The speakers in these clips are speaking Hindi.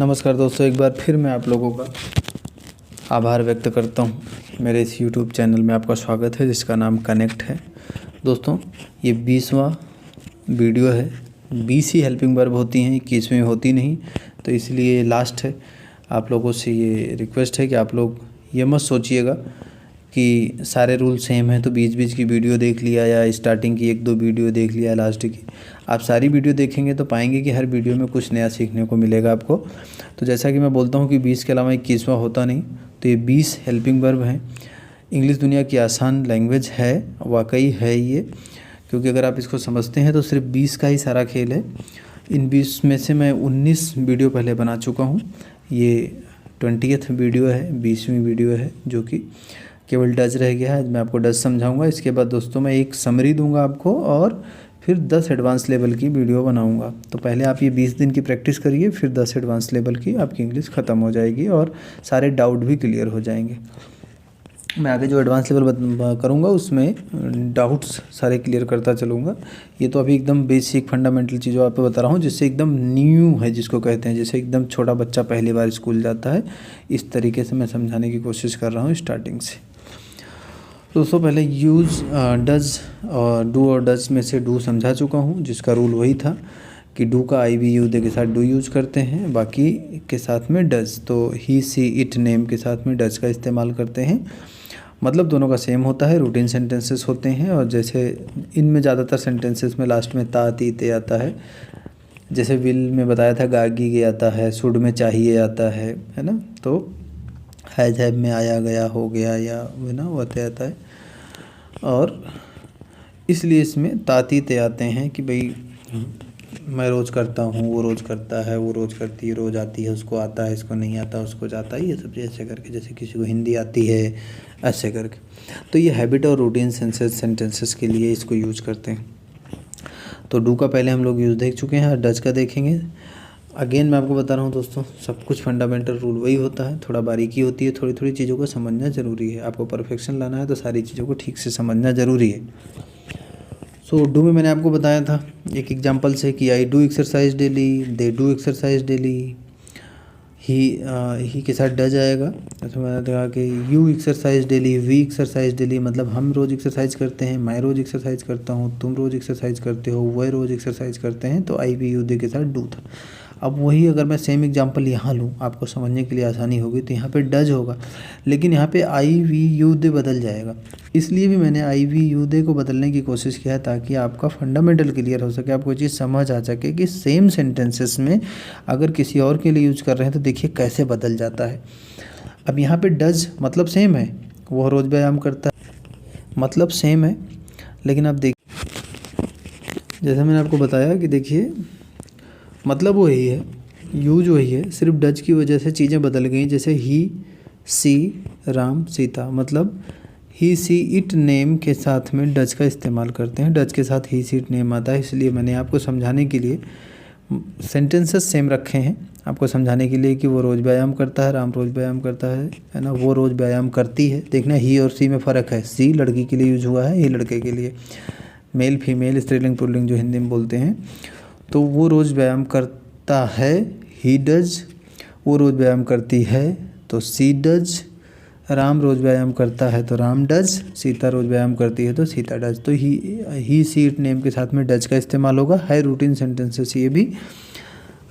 नमस्कार दोस्तों, एक बार फिर मैं आप लोगों का आभार व्यक्त करता हूँ। मेरे इस यूट्यूब चैनल में आपका स्वागत है जिसका नाम कनेक्ट है। दोस्तों, ये 20वां वीडियो है। 20 ही हेल्पिंग वर्ब होती हैं, 21वीं होती नहीं, तो इसलिए लास्ट है। आप लोगों से ये रिक्वेस्ट है कि आप लोग ये मत सोचिएगा कि सारे रूल सेम हैं तो बीच बीच की वीडियो देख लिया या स्टार्टिंग की 1-2 वीडियो देख लिया, लास्ट की। आप सारी वीडियो देखेंगे तो पाएंगे कि हर वीडियो में कुछ नया सीखने को मिलेगा आपको। तो जैसा कि मैं बोलता हूँ कि 20 के अलावा 21वां होता नहीं, तो ये 20 हेल्पिंग वर्ब हैं। इंग्लिश दुनिया की आसान लैंग्वेज है, वाकई है ये, क्योंकि अगर आप इसको समझते हैं तो सिर्फ 20 का ही सारा खेल है। इन 20 में से मैं 19 वीडियो पहले बना चुका हूँ। ये 20th वीडियो है, 20वीं वीडियो है, जो कि केवल डच रह गया है। मैं आपको डच समझाऊंगा। इसके बाद दोस्तों मैं एक समरी दूंगा आपको और फिर 10 एडवांस लेवल की वीडियो बनाऊंगा। तो पहले आप ये 20 दिन की प्रैक्टिस करिए, फिर 10 एडवांस लेवल की आपकी इंग्लिश ख़त्म हो जाएगी और सारे डाउट भी क्लियर हो जाएंगे। मैं आगे जो एडवांस लेवल करूँगा उसमें डाउट्स सारे क्लियर करता चलूँगा। ये तो अभी एकदम बेसिक फंडामेंटल चीज़ों आपको बता रहा हूँ, जिससे एकदम न्यू है, जिसको कहते हैं जैसे एकदम छोटा बच्चा पहली बार स्कूल जाता है, इस तरीके से मैं समझाने की कोशिश कर रहा हूँ स्टार्टिंग से। दोस्तों, पहले यूज़ डज और डू और डज में से डू समझा चुका हूँ, जिसका रूल वही था कि डू का आई वी यू दे के साथ डू यूज़ करते हैं, बाकी के साथ में डज। तो ही सी इट नेम के साथ में डज का इस्तेमाल करते हैं। मतलब दोनों का सेम होता है, रूटीन सेंटेंसेस होते हैं। और जैसे इनमें ज़्यादातर सेंटेंसेस में लास्ट में ता ती ते आता है। जैसे विल में बताया था गागी गे आता है, शुड में चाहिए आता है ना। तो हैज हैव में आया गया हो गया या ना होते आता है। और इसलिए इसमें ताती ते आते हैं कि भाई मैं रोज़ करता हूँ, वो रोज़ करता है, वो रोज़ करती है, रोज़ आती है, उसको आता है, इसको नहीं आता, उसको जाता है, ये सब ऐसे करके। जैसे किसी को हिंदी आती है, ऐसे करके। तो ये हैबिट और रूटीन सेंटेंसेस के लिए इसको यूज करते हैं। तो डू का पहले हम लोग यूज़ देख चुके हैं, डच का देखेंगे। अगेन मैं आपको बता रहा हूँ दोस्तों, सब कुछ फंडामेंटल रूल वही होता है, थोड़ा बारीकी होती है, थोड़ी थोड़ी चीज़ों को समझना ज़रूरी है। आपको परफेक्शन लाना है तो सारी चीज़ों को ठीक से समझना ज़रूरी है। सो डू में मैंने आपको बताया था एक एग्जांपल से कि I do exercise daily, they do exercise daily. He के साथ डज आएगा। तो मैंने कहा कि you exercise daily, we exercise daily, मतलब हम रोज़ एक्सरसाइज करते हैं, मैं रोज़ एक्सरसाइज करता हूँ, तुम रोज़ एक्सरसाइज करते हो, वह रोज़ एक्सरसाइज करते हैं। तो आई वी यू दे के साथ डू था। अब वही अगर मैं सेम एग्जांपल यहाँ लूँ, आपको समझने के लिए आसानी होगी, तो यहाँ पे डज होगा, लेकिन यहाँ पे आई वी यू दे बदल जाएगा। इसलिए भी मैंने आई वी यू दे को बदलने की कोशिश किया है, ताकि आपका फंडामेंटल क्लियर हो सके, आपको चीज़ समझ आ सके कि सेम सेंटेंसेस में अगर किसी और के लिए यूज कर रहे हैं तो देखिए कैसे बदल जाता है। अब यहाँ पे डज मतलब सेम है, वह रोज़ व्यायाम करता है, मतलब सेम है, लेकिन आप देखिए जैसा मैंने आपको बताया कि देखिए मतलब वही है, यूज वही है, सिर्फ डज की वजह से चीज़ें बदल गई। जैसे ही सी राम सीता, मतलब ही सी इट नेम के साथ में डज का इस्तेमाल करते हैं, डज के साथ ही सी इट नेम आता है। इसलिए मैंने आपको समझाने के लिए सेंटेंसेस सेम रखे हैं, आपको समझाने के लिए कि वो रोज़ व्यायाम करता है, राम रोज़ व्यायाम करता है ना, वो रोज़ व्यायाम करती है। देखना ही और सी में फ़र्क है, सी लड़की के लिए यूज हुआ है, ये लड़के के लिए, मेल फीमेल स्त्रीलिंग पुल्लिंग जो हिंदी में बोलते हैं। तो वो रोज़ व्यायाम करता है, ही डज, वो रोज़ व्यायाम करती है तो सी डज, राम रोज़ व्यायाम करता है तो राम डज, सीता रोज़ व्यायाम करती है तो सीता डज। तो ही सी इट नेम के साथ में डज का इस्तेमाल होगा। है रूटीन सेंटेंसेस, ये भी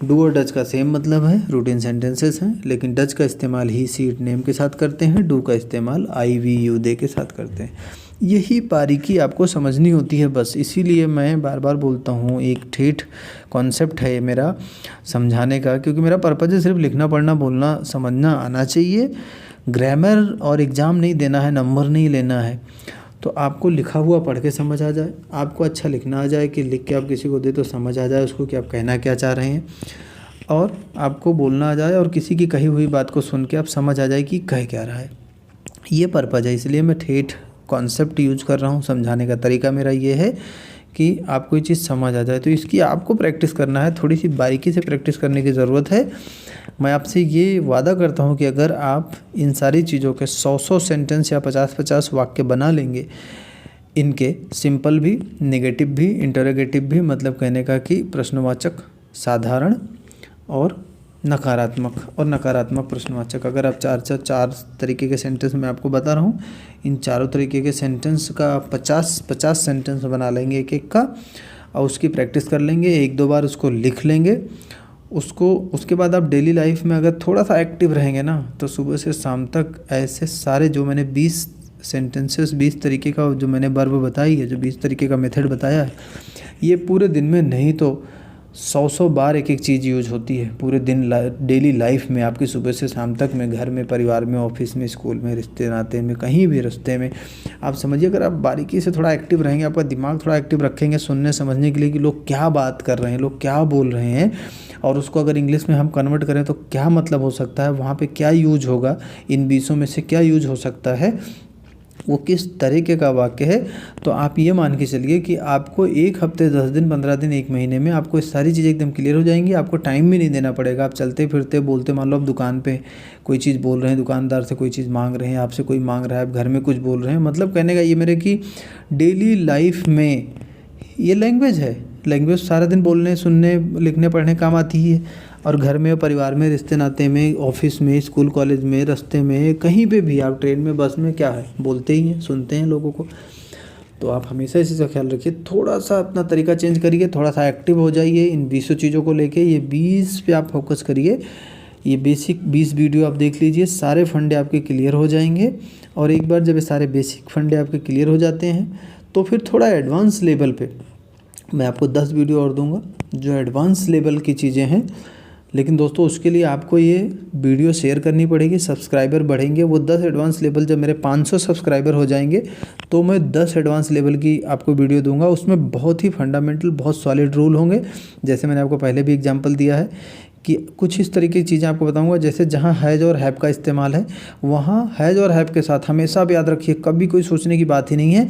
डू और डज का सेम मतलब है, रूटीन सेंटेंसेस हैं, लेकिन डज का इस्तेमाल ही सी इट नेम के साथ करते हैं, डू का इस्तेमाल आई वी यू दे के साथ करते हैं। यही बारीकी आपको समझनी होती है बस, इसीलिए मैं बार बार बोलता हूँ, एक ठेठ कॉन्सेप्ट है मेरा समझाने का, क्योंकि मेरा पर्पज़ है सिर्फ लिखना पढ़ना बोलना समझना आना चाहिए। ग्रामर और एग्ज़ाम नहीं देना है, नंबर नहीं लेना है। तो आपको लिखा हुआ पढ़ के समझ आ जाए, आपको अच्छा लिखना आ जाए कि लिख के आप किसी को दे तो समझ आ जाए उसको कि आप कहना क्या चाह रहे हैं, और आपको बोलना आ जाए और किसी की कही हुई बात को सुन के आप समझ आ जाए कि कह क्या रहा है। ये पर्पज़ है, इसलिए मैं ठेठ कॉन्सेप्ट यूज कर रहा हूँ। समझाने का तरीका मेरा ये है कि आपको ये चीज़ समझ आ जाए। तो इसकी आपको प्रैक्टिस करना है, थोड़ी सी बारीकी से प्रैक्टिस करने की ज़रूरत है। मैं आपसे ये वादा करता हूँ कि अगर आप इन सारी चीज़ों के 100 सेंटेंस या 50 वाक्य बना लेंगे, इनके सिंपल भी, नेगेटिव भी, इंटरोगेटिव भी, मतलब कहने का कि प्रश्नवाचक, साधारण और नकारात्मक और नकारात्मक प्रश्नवाचक। अगर आप चार तरीके के सेंटेंस मैं आपको बता रहा हूँ, इन चारों तरीके के सेंटेंस का 50 सेंटेंस बना लेंगे एक एक का, और उसकी प्रैक्टिस कर लेंगे, 1-2 बार उसको लिख लेंगे उसको। उसके बाद आप डेली लाइफ में अगर थोड़ा सा एक्टिव रहेंगे ना, तो सुबह से शाम तक ऐसे सारे जो मैंने 20 सेंटेंसेस 20 तरीके का जो मैंने वर्ब बताई है, जो 20 तरीके का मेथड बताया है, ये पूरे दिन में नहीं तो 100 बार एक एक चीज़ यूज होती है पूरे दिन डेली लाइफ में आपकी, सुबह से शाम तक में, घर में, परिवार में, ऑफिस में, स्कूल में, रिश्ते नाते में, कहीं भी रास्ते में। आप समझिए, अगर आप बारीकी से थोड़ा एक्टिव रहेंगे, आपका दिमाग थोड़ा एक्टिव रखेंगे सुनने समझने के लिए कि लोग क्या बात कर रहे हैं, लोग क्या बोल रहे हैं, और उसको अगर इंग्लिश में हम कन्वर्ट करें तो क्या मतलब हो सकता है, वहाँ पे क्या यूज होगा, इन 20 में से क्या यूज हो सकता है, वो किस तरीके का वाक्य है। तो आप ये मान के चलिए कि आपको 1 हफ्ते, 10 दिन, 15 दिन, 1 महीने में आपको ये सारी चीज़ें एकदम क्लियर हो जाएंगी। आपको टाइम भी नहीं देना पड़ेगा। आप चलते फिरते बोलते, मान लो आप दुकान पे कोई चीज़ बोल रहे हैं, दुकानदार से कोई चीज़ मांग रहे हैं, आपसे कोई मांग रहा है, आप घर में कुछ बोल रहे हैं, मतलब कहने का ये मेरे कि डेली लाइफ में ये लैंग्वेज है। लैंग्वेज सारा दिन बोलने, सुनने, लिखने, पढ़ने काम आती ही है, और घर में, परिवार में, रिश्ते नाते में, ऑफिस में, स्कूल कॉलेज में, रास्ते में, कहीं पे भी आप ट्रेन में, बस में, क्या है, बोलते ही हैं, सुनते हैं लोगों को। तो आप हमेशा इसी का ख्याल रखिए, थोड़ा सा अपना तरीका चेंज करिए, थोड़ा सा एक्टिव हो जाइए इन 20 चीज़ों को लेके। ये 20 पे आप फोकस करिए। ये बेसिक 20 वीडियो आप देख लीजिए, सारे फंडे आपके क्लियर हो जाएंगे। और एक बार जब ये सारे बेसिक फंडे आपके क्लियर हो जाते हैं, तो फिर थोड़ा एडवांस लेवल पे मैं आपको 10 वीडियो और दूंगा जो एडवांस लेवल की चीज़ें हैं। लेकिन दोस्तों, उसके लिए आपको ये वीडियो शेयर करनी पड़ेगी, सब्सक्राइबर बढ़ेंगे। वो 10 एडवांस लेवल, जब मेरे 500 सब्सक्राइबर हो जाएंगे तो मैं 10 एडवांस लेवल की आपको वीडियो दूंगा। उसमें बहुत ही फंडामेंटल, बहुत सॉलिड रूल होंगे। जैसे मैंने आपको पहले भी एग्जांपल दिया है कि कुछ इस तरीके की चीज़ें आपको बताऊंगा। जैसे जहाँ हैज़ और हैव का इस्तेमाल है, वहाँ हैज़ और हैव के साथ हमेशा आप याद रखिए, कभी कोई सोचने की बात ही नहीं है,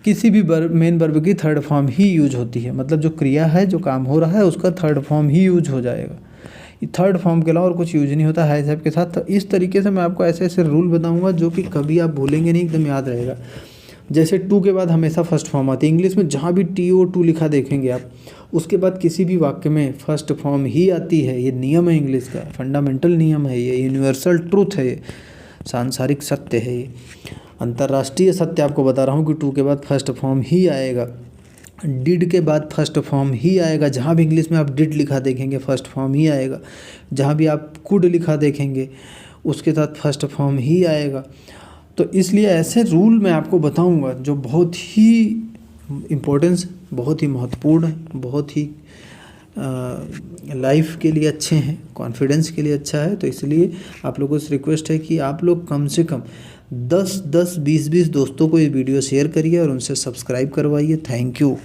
किसी भी मेन वर्ब की थर्ड फॉर्म ही यूज होती है। मतलब जो क्रिया है, जो काम हो रहा है, उसका थर्ड फॉर्म ही यूज हो जाएगा। थर्ड फॉर्म के अलावा और कुछ यूज नहीं होता हैज़ हैव के साथ। तो इस तरीके से मैं आपको ऐसे ऐसे रूल बताऊंगा जो कि कभी आप भूलेंगे नहीं, एकदम याद रहेगा। जैसे टू के बाद हमेशा फर्स्ट फॉर्म आती है। इंग्लिश में जहाँ भी TO2 लिखा देखेंगे आप, उसके बाद किसी भी वाक्य में फर्स्ट फॉर्म ही आती है। ये नियम है इंग्लिश का, फंडामेंटल नियम है, ये यूनिवर्सल ट्रूथ है, ये सांसारिक सत्य है, ये अंतर्राष्ट्रीय सत्य आपको बता रहा हूँ कि टू के बाद फर्स्ट फॉर्म ही आएगा, डिड के बाद फर्स्ट फॉर्म ही आएगा। जहाँ भी इंग्लिश में आप डिड लिखा देखेंगे, फर्स्ट फॉर्म ही आएगा। जहाँ भी आप कुड लिखा देखेंगे, उसके साथ फर्स्ट फॉर्म ही आएगा। तो इसलिए ऐसे रूल मैं आपको बताऊंगा जो बहुत ही इम्पोर्टेंस, बहुत ही महत्वपूर्ण है, बहुत ही लाइफ के लिए अच्छे हैं, कॉन्फिडेंस के लिए अच्छा है। तो इसलिए आप लोगों से रिक्वेस्ट है कि आप लोग कम से कम 10-10, 20-20 दोस्तों को ये वीडियो शेयर करिए और उनसे सब्सक्राइब करवाइए। Thank you.